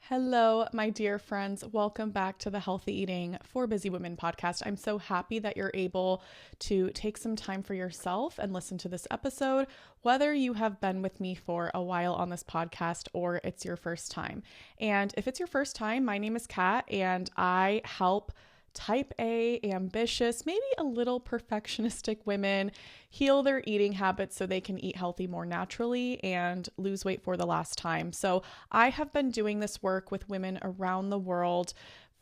Hello, my dear friends. Welcome back to the Healthy Eating for Busy Women podcast. I'm so happy that you're able to take some time for yourself and listen to this episode, whether you have been with me for a while on this podcast or it's your first time. And if it's your first time, my name is Kat and I help type A, ambitious, maybe a little perfectionistic women heal their eating habits so they can eat healthy more naturally and lose weight for the last time. So I have been doing this work with women around the world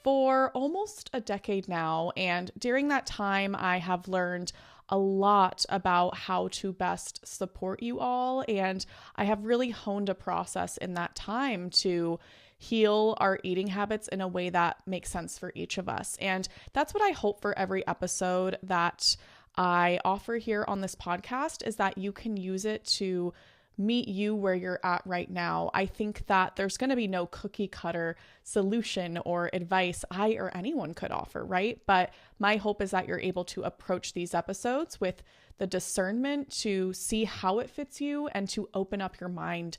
for almost a decade now. And during that time, I have learned a lot about how to best support you all. And I have really honed a process in that time to heal our eating habits in a way that makes sense for each of us. And that's what I hope for every episode that I offer here on this podcast, is that you can use it to meet you where you're at right now. I think that there's going to be no cookie cutter solution or advice I or anyone could offer, right? But my hope is that you're able to approach these episodes with the discernment to see how it fits you and to open up your mind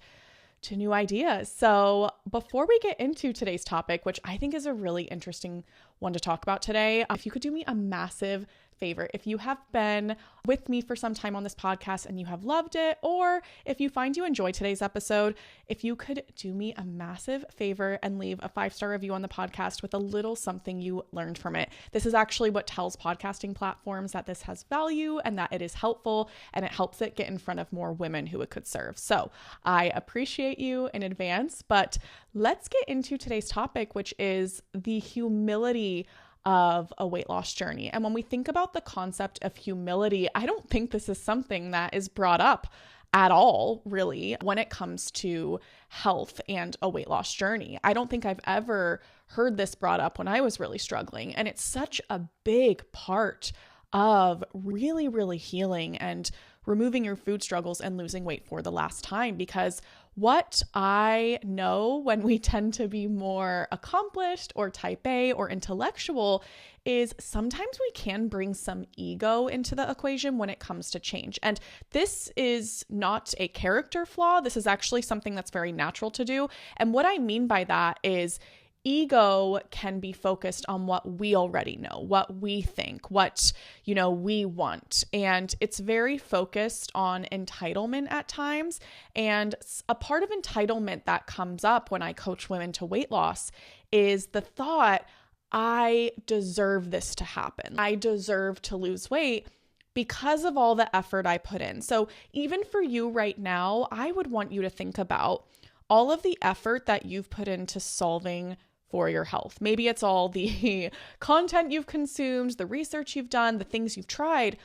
to new ideas. So before we get into today's topic, which I think is a really interesting one to talk about today, if you could do me a massive favor, if you have been with me for some time on this podcast and you have loved it, or if you find you enjoy today's episode, if you could do me a massive favor and leave a 5-star review on the podcast with a little something you learned from it. This is actually what tells podcasting platforms that this has value and that it is helpful, and it helps it get in front of more women who it could serve. So I appreciate you in advance, but let's get into today's topic, which is the humility of a weight loss journey. And when we think about the concept of humility, I don't think this is something that is brought up at all, really, when it comes to health and a weight loss journey. I don't think I've ever heard this brought up when I was really struggling. And it's such a big part of really healing and removing your food struggles and losing weight for the last time. Because what I know when we tend to be more accomplished or type A or intellectual is sometimes we can bring some ego into the equation when it comes to change. And this is not a character flaw. This is actually something that's very natural to do. And what I mean by that is ego can be focused on what we already know, what we think, what, we want. And it's very focused on entitlement at times. And a part of entitlement that comes up when I coach women to weight loss is the thought, I deserve this to happen. I deserve to lose weight because of all the effort I put in. So even for you right now, I would want you to think about all of the effort that you've put into solving for your health. Maybe it's all the content you've consumed, the research you've done, the things you've tried.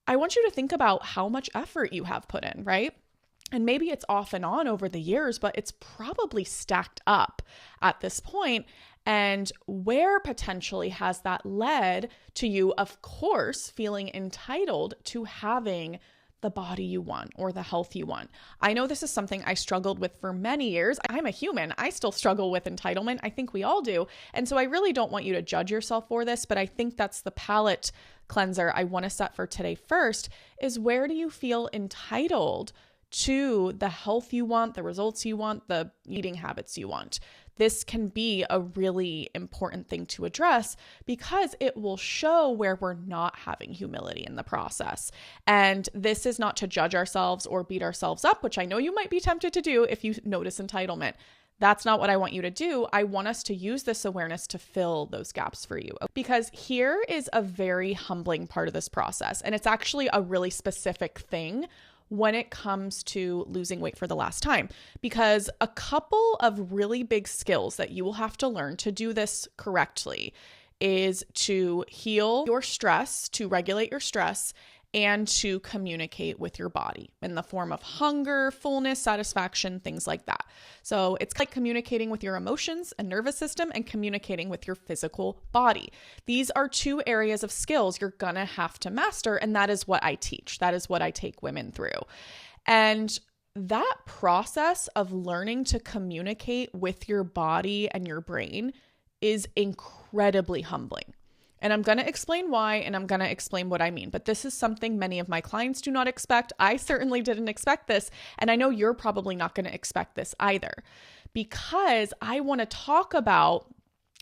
I want you to think about how much effort you have put in, right? And maybe it's off and on over the years, but it's probably stacked up at this point. And where potentially has that led to you, of course, feeling entitled to having the body you want or the health you want? I know this is something I struggled with for many years. I'm a human. I still struggle with entitlement. I think we all do. And so I really don't want you to judge yourself for this, but I think that's the palate cleanser I want to set for today first, is where do you feel entitled to the health you want, the results you want, the eating habits you want? This can be a really important thing to address because it will show where we're not having humility in the process. And this is not to judge ourselves or beat ourselves up, which I know you might be tempted to do if you notice entitlement. That's not what I want you to do. I want us to use this awareness to fill those gaps for you. Because here is a very humbling part of this process. And it's actually a really specific thing when it comes to losing weight for the last time, because a couple of really big skills that you will have to learn to do this correctly is to heal your stress, to regulate your stress, and to communicate with your body in the form of hunger, fullness, satisfaction, things like that. So it's like communicating with your emotions and nervous system and communicating with your physical body. These are two areas of skills you're gonna have to master, and that is what I teach. That is what I take women through. And that process of learning to communicate with your body and your brain is incredibly humbling. And I'm going to explain why, and I'm going to explain what I mean. But this is something many of my clients do not expect. I certainly didn't expect this. And I know you're probably not going to expect this either. because I want to talk about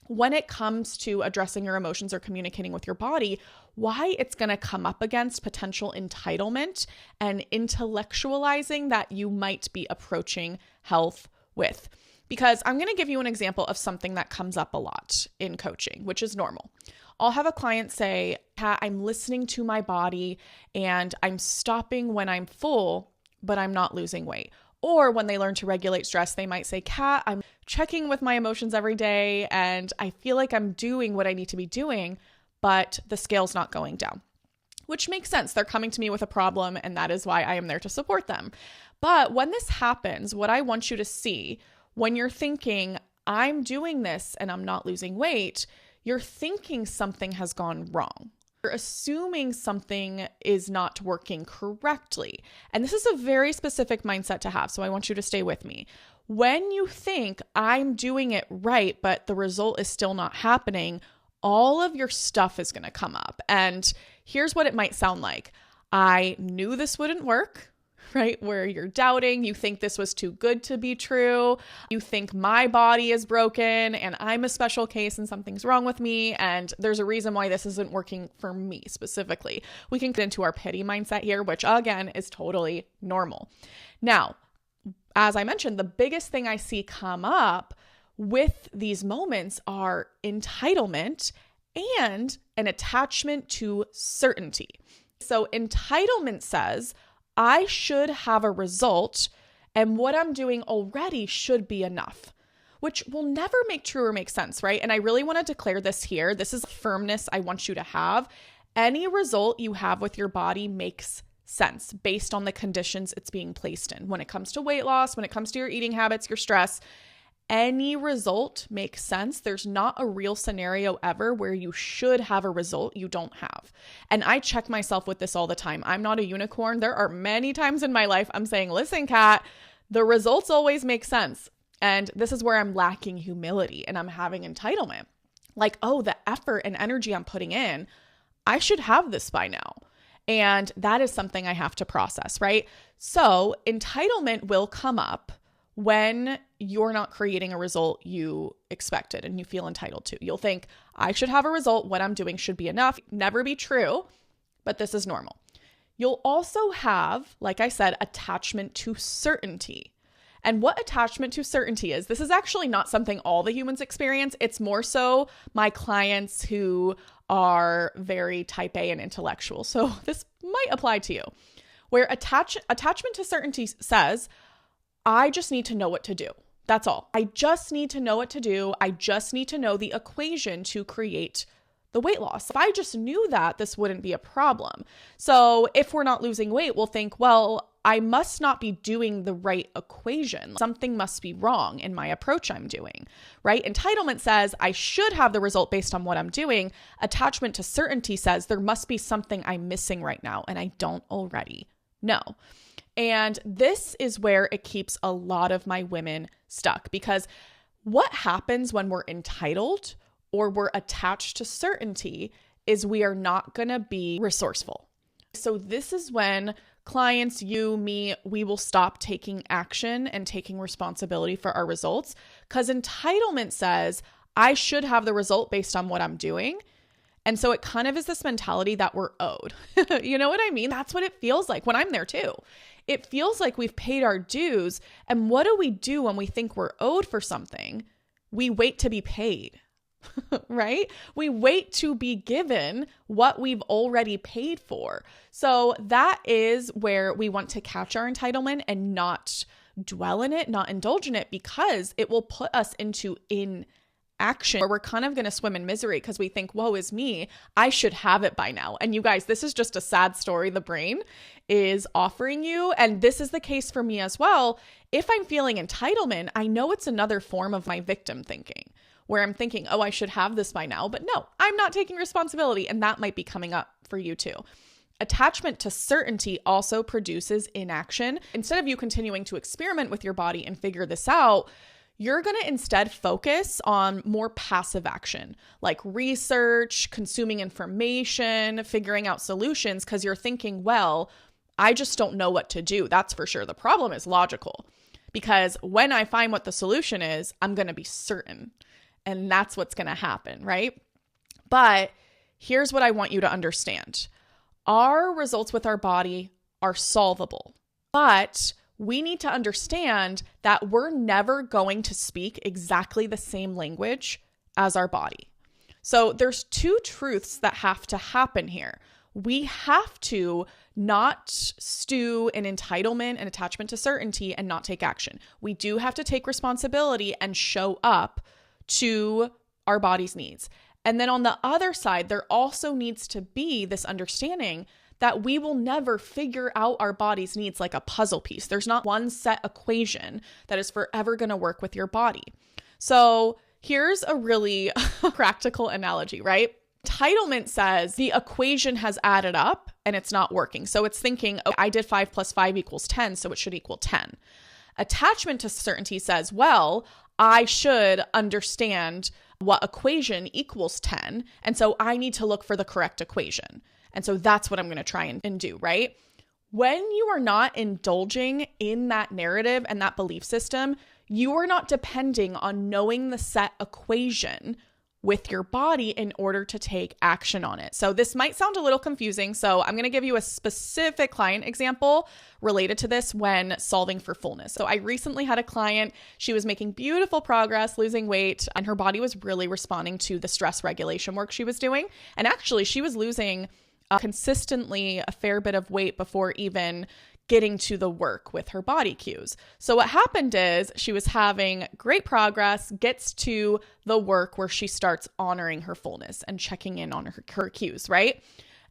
when it comes to addressing your emotions or communicating with your body, why it's going to come up against potential entitlement and intellectualizing that you might be approaching health with. Because I'm going to give you an example of something that comes up a lot in coaching, which is normal. I'll have a client say, Kat, I'm listening to my body and I'm stopping when I'm full, but I'm not losing weight. Or when they learn to regulate stress, they might say, Kat, I'm checking with my emotions every day and I feel like I'm doing what I need to be doing, but the scale's not going down. Which makes sense. They're coming to me with a problem and that is why I am there to support them. But when this happens, what I want you to see when you're thinking, I'm doing this and I'm not losing weight, you're thinking something has gone wrong. You're assuming something is not working correctly. And this is a very specific mindset to have, so I want you to stay with me. When you think I'm doing it right, but the result is still not happening, all of your stuff is going to come up. And here's what it might sound like. I knew this wouldn't work. Right? Where you're doubting, you think this was too good to be true. You think my body is broken and I'm a special case and something's wrong with me. And there's a reason why this isn't working for me specifically. We can get into our pity mindset here, which again is totally normal. Now, as I mentioned, the biggest thing I see come up with these moments are entitlement and an attachment to certainty. So entitlement says, I should have a result, and what I'm doing already should be enough, which will never make true or make sense, right? And I really want to declare this here. This is firmness I want you to have. Any result you have with your body makes sense based on the conditions it's being placed in. When it comes to weight loss, when it comes to your eating habits, your stress, any result makes sense. There's not a real scenario ever where you should have a result you don't have. And I check myself with this all the time. I'm not a unicorn. There are many times in my life I'm saying, listen, Kat, the results always make sense. And this is where I'm lacking humility and I'm having entitlement. Like, oh, the effort and energy I'm putting in, I should have this by now. And that is something I have to process, right? So entitlement will come up when you're not creating a result you expected and you feel entitled to. You'll think, I should have a result. What I'm doing should be enough. Never be true, but this is normal. You'll also have, like I said, attachment to certainty. And what attachment to certainty is, this is actually not something all the humans experience. It's more so my clients who are very type A and intellectual. So this might apply to you, where attachment to certainty says, I just need to know what to do. That's all. I just need to know what to do. I just need to know the equation to create the weight loss. If I just knew that, this wouldn't be a problem. So if we're not losing weight, we'll think, well, I must not be doing the right equation. Something must be wrong in my approach I'm doing, right? Entitlement says I should have the result based on what I'm doing. Attachment to certainty says there must be something I'm missing right now and I don't already know. And this is where it keeps a lot of my women stuck, because what happens when we're entitled or we're attached to certainty is we are not going to be resourceful. So this is when clients, you, me, we will stop taking action and taking responsibility for our results, because entitlement says I should have the result based on what I'm doing. And so it kind of is this mentality that we're owed. You know what I mean? That's what it feels like when I'm there too. It feels like we've paid our dues. And what do we do when we think we're owed for something? We wait to be paid, right? We wait to be given what we've already paid for. So that is where we want to catch our entitlement and not dwell in it, not indulge in it, because it will put us into inaction where we're kind of going to swim in misery because we think, woe is me, I should have it by now. And you guys, this is just a sad story the brain is offering you. And this is the case for me as well. If I'm feeling entitlement, I know it's another form of my victim thinking, where I'm thinking, oh, I should have this by now. But no, I'm not taking responsibility. And that might be coming up for you too. Attachment to certainty also produces inaction. Instead of you continuing to experiment with your body and figure this out, you're going to instead focus on more passive action, like research, consuming information, figuring out solutions, because you're thinking, well, I just don't know what to do. That's for sure. The problem is logical. because when I find what the solution is, I'm going to be certain. And that's what's going to happen, right? But here's what I want you to understand. Our results with our body are solvable, but we need to understand that we're never going to speak exactly the same language as our body. So there's two truths that have to happen here. We have to not stew in entitlement and attachment to certainty and not take action. We do have to take responsibility and show up to our body's needs. And then on the other side, there also needs to be this understanding that we will never figure out our body's needs like a puzzle piece. There's not one set equation that is forever going to work with your body. So here's a really practical analogy, right? Entitlement says the equation has added up and it's not working. So it's thinking, oh, I did 5 + 5 = 10, so it should equal 10. Attachment to certainty says, well, I should understand what equation equals 10. And so I need to look for the correct equation. And so that's what I'm going to try and do, right? When you are not indulging in that narrative and that belief system, you are not depending on knowing the set equation with your body in order to take action on it. So this might sound a little confusing. So I'm going to give you a specific client example related to this when solving for fullness. So I recently had a client, she was making beautiful progress, losing weight, and her body was really responding to the stress regulation work she was doing. And actually she was losing consistently a fair bit of weight before even getting to the work with her body cues. So what happened is she was having great progress, gets to the work where she starts honoring her fullness and checking in on her cues, right?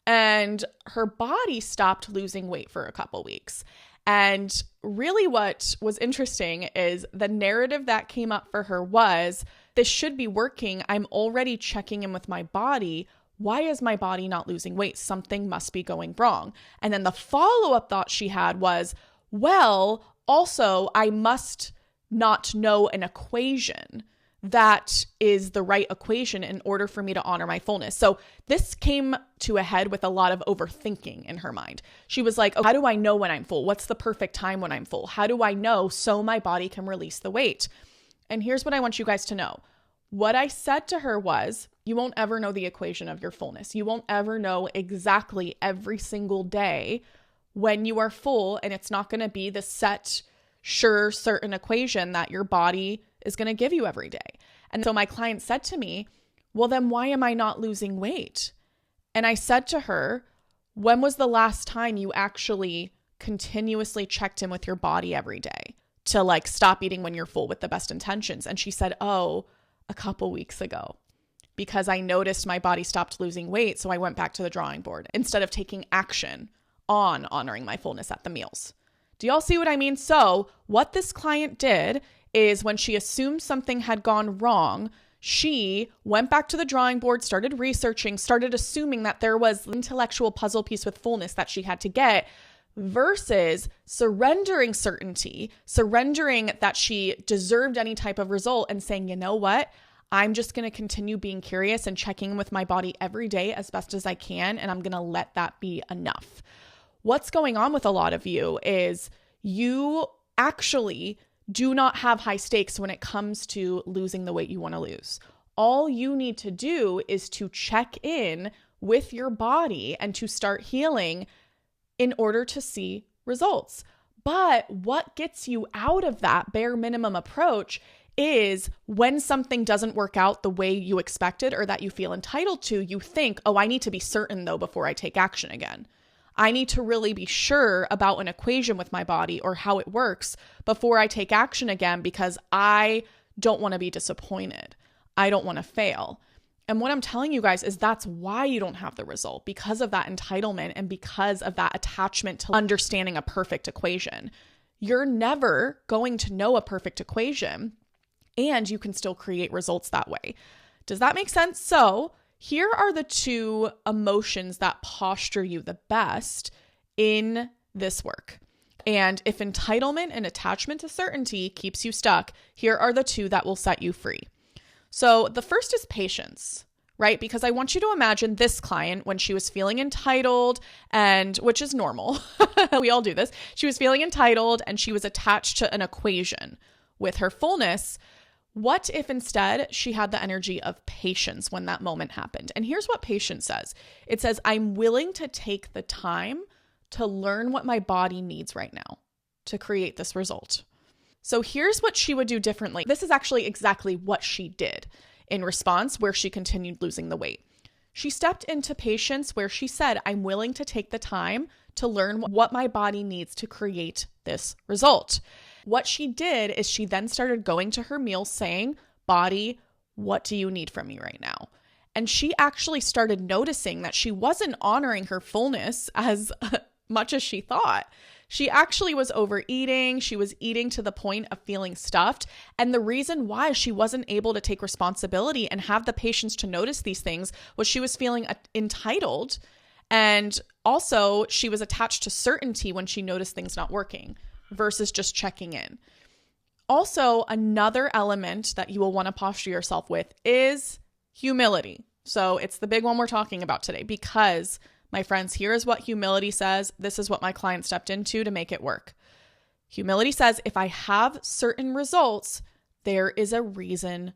And her body stopped losing weight for a couple weeks. And really what was interesting is the narrative that came up for her was, this should be working. I'm already checking in with my body. Why is my body not losing weight? Something must be going wrong. And then the follow-up thought she had was, well, also, I must not know an equation that is the right equation in order for me to honor my fullness. So this came to a head with a lot of overthinking in her mind. She was like, oh, how do I know when I'm full? What's the perfect time when I'm full? How do I know so my body can release the weight? And here's what I want you guys to know. What I said to her was, you won't ever know the equation of your fullness. You won't ever know exactly every single day when you are full, and it's not going to be the set, sure, certain equation that your body is going to give you every day. And so my client said to me, well, then why am I not losing weight? And I said to her, when was the last time you actually continuously checked in with your body every day to like stop eating when you're full with the best intentions? And she said, oh, a couple weeks ago, because I noticed my body stopped losing weight. So I went back to the drawing board instead of taking action on honoring my fullness at the meals. Do y'all see what I mean? So what this client did is when she assumed something had gone wrong, she went back to the drawing board, started researching, started assuming that there was an intellectual puzzle piece with fullness that she had to get, versus surrendering certainty, surrendering that she deserved any type of result and saying, you know what? I'm just going to continue being curious and checking in with my body every day as best as I can. And I'm going to let that be enough. What's going on with a lot of you is you actually do not have high stakes when it comes to losing the weight you want to lose. All you need to do is to check in with your body and to start healing in order to see results. But what gets you out of that bare minimum approach is when something doesn't work out the way you expected or that you feel entitled to, you think, oh, I need to be certain though before I take action again. I need to really be sure about an equation with my body or how it works before I take action again because I don't want to be disappointed. I don't want to fail. And what I'm telling you guys is that's why you don't have the result, because of that entitlement and because of that attachment to understanding a perfect equation. You're never going to know a perfect equation, and you can still create results that way. Does that make sense? So here are the two emotions that posture you the best in this work. And if entitlement and attachment to certainty keeps you stuck, here are the two that will set you free. So the first is patience, right? Because I want you to imagine this client when she was feeling entitled, and which is normal. We all do this. She was feeling entitled and she was attached to an equation with her fullness. What if instead she had the energy of patience when that moment happened? And here's what patience says. It says, I'm willing to take the time to learn what my body needs right now to create this result. So here's what she would do differently. This is actually exactly what she did in response, where she continued losing the weight. She stepped into patience where she said, I'm willing to take the time to learn what my body needs to create this result. What she did is she then started going to her meals saying, body, what do you need from me right now? And she actually started noticing that she wasn't honoring her fullness as much as she thought. She actually was overeating. She was eating to the point of feeling stuffed. And the reason why she wasn't able to take responsibility and have the patience to notice these things was she was feeling entitled. And also she was attached to certainty when she noticed things not working versus just checking in. Also, another element that you will want to posture yourself with is humility. So it's the big one we're talking about today, because my friends, here is what humility says. This is what my client stepped into to make it work. Humility says, if I have certain results, there is a reason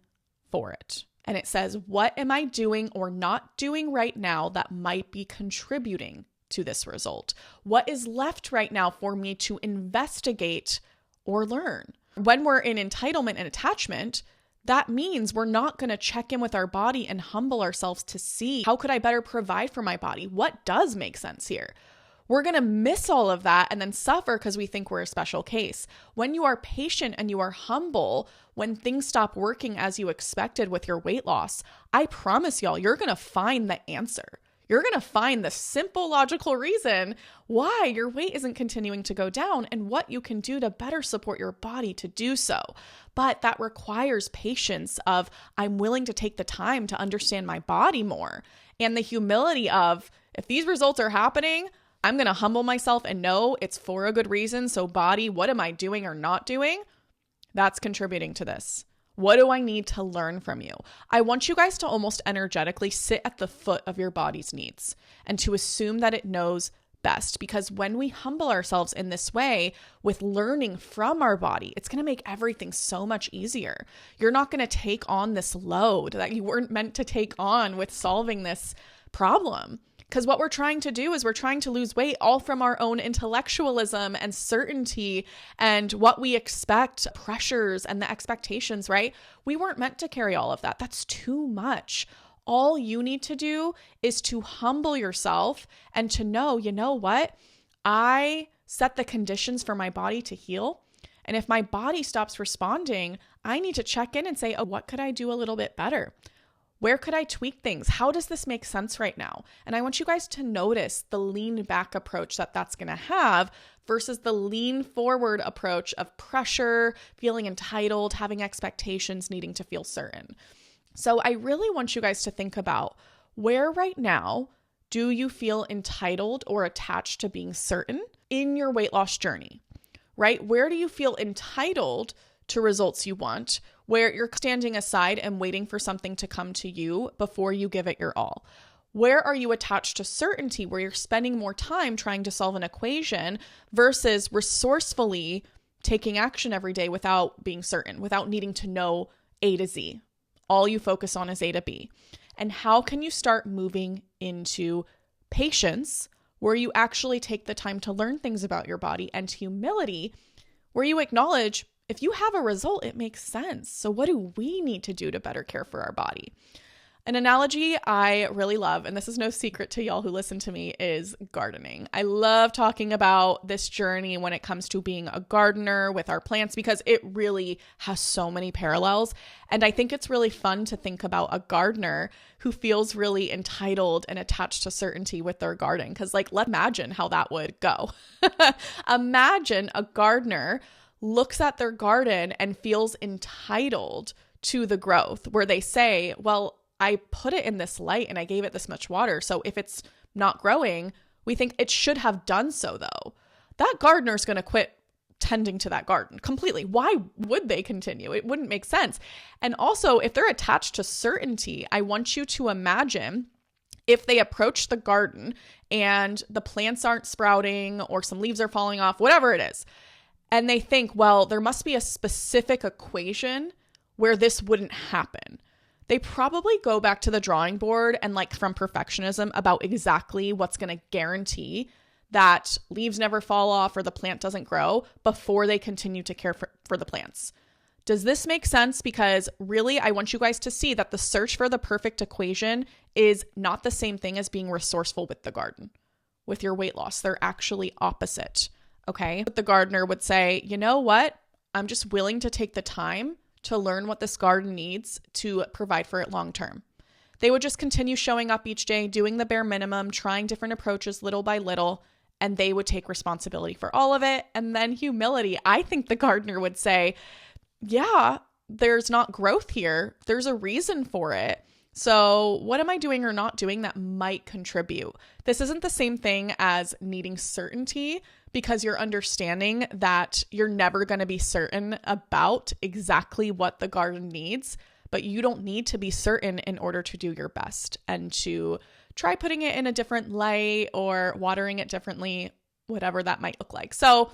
for it. And it says, what am I doing or not doing right now that might be contributing to this result? What is left right now for me to investigate or learn? When we're in entitlement and attachment, that means we're not going to check in with our body and humble ourselves to see, how could I better provide for my body? What does make sense here? We're going to miss all of that and then suffer because we think we're a special case. When you are patient and you are humble, when things stop working as you expected with your weight loss, I promise y'all, you're going to find the answer. You're going to find the simple, logical reason why your weight isn't continuing to go down and what you can do to better support your body to do so. But that requires patience of, I'm willing to take the time to understand my body more, and the humility of, if these results are happening, I'm going to humble myself and know it's for a good reason. So body, what am I doing or not doing? That's contributing to this. What do I need to learn from you? I want you guys to almost energetically sit at the foot of your body's needs and to assume that it knows best, because when we humble ourselves in this way with learning from our body, it's going to make everything so much easier. You're not going to take on this load that you weren't meant to take on with solving this problem. Because what we're trying to do is we're trying to lose weight all from our own intellectualism and certainty and what we expect, pressures and the expectations, right? We weren't meant to carry all of that. That's too much. All you need to do is to humble yourself and to know, you know what? I set the conditions for my body to heal. And if my body stops responding, I need to check in and say, oh, what could I do a little bit better? Where could I tweak things? How does this make sense right now? And I want you guys to notice the lean back approach that that's going to have versus the lean forward approach of pressure, feeling entitled, having expectations, needing to feel certain. So I really want you guys to think about, where right now do you feel entitled or attached to being certain in your weight loss journey, right? Where do you feel entitled to results you want, where you're standing aside and waiting for something to come to you before you give it your all? Where are you attached to certainty, where you're spending more time trying to solve an equation versus resourcefully taking action every day without being certain, without needing to know A to Z? All you focus on is A to B. And how can you start moving into patience, where you actually take the time to learn things about your body, and humility, where you acknowledge, if you have a result, it makes sense. So what do we need to do to better care for our body? An analogy I really love, and this is no secret to y'all who listen to me, is gardening. I love talking about this journey when it comes to being a gardener with our plants, because it really has so many parallels. And I think it's really fun to think about a gardener who feels really entitled and attached to certainty with their garden. Because let's imagine how that would go. Imagine a gardener looks at their garden and feels entitled to the growth, where they say, well, I put it in this light and I gave it this much water. So if it's not growing, we think it should have done so though. That gardener's going to quit tending to that garden completely. Why would they continue? It wouldn't make sense. And also, if they're attached to certainty, I want you to imagine if they approach the garden and the plants aren't sprouting or some leaves are falling off, whatever it is, and they think, well, there must be a specific equation where this wouldn't happen. They probably go back to the drawing board and from perfectionism about exactly what's going to guarantee that leaves never fall off or the plant doesn't grow before they continue to care for the plants. Does this make sense? Because really, I want you guys to see that the search for the perfect equation is not the same thing as being resourceful with the garden, with your weight loss. They're actually opposite, okay? The gardener would say, you know what? I'm just willing to take the time to learn what this garden needs to provide for it long term. They would just continue showing up each day, doing the bare minimum, trying different approaches little by little, and they would take responsibility for all of it. And then humility. I think the gardener would say, yeah, there's not growth here. There's a reason for it. So what am I doing or not doing that might contribute? This isn't the same thing as needing certainty, because you're understanding that you're never going to be certain about exactly what the garden needs, but you don't need to be certain in order to do your best and to try putting it in a different light or watering it differently, whatever that might look like. So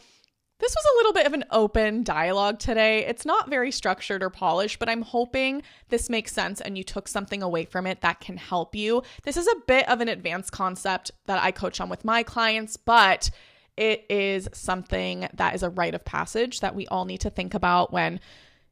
this was a little bit of an open dialogue today. It's not very structured or polished, but I'm hoping this makes sense and you took something away from it that can help you. This is a bit of an advanced concept that I coach on with my clients, but it is something that is a rite of passage that we all need to think about when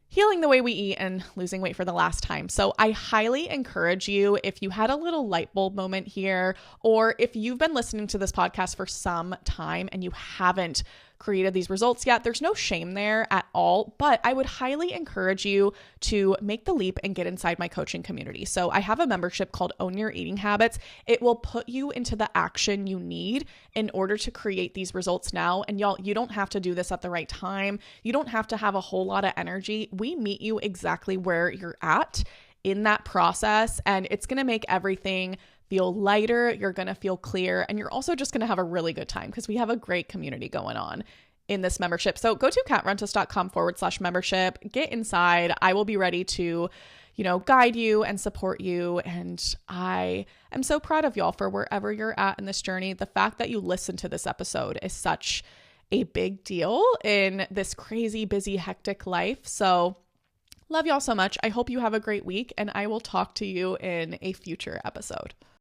healing the way we eat and losing weight for the last time. So I highly encourage you, if you had a little light bulb moment here, or if you've been listening to this podcast for some time and you haven't created these results yet, there's no shame there at all, but I would highly encourage you to make the leap and get inside my coaching community. So I have a membership called Own Your Eating Habits. It will put you into the action you need in order to create these results now. And y'all, you don't have to do this at the right time. You don't have to have a whole lot of energy. We meet you exactly where you're at in that process, and it's going to make everything feel lighter, you're going to feel clear, and you're also just going to have a really good time because we have a great community going on in this membership. So go to katrentis.com/membership, get inside. I will be ready to, guide you and support you. And I am so proud of y'all for wherever you're at in this journey. The fact that you listened to this episode is such a big deal in this crazy, busy, hectic life. So love y'all so much. I hope you have a great week, and I will talk to you in a future episode.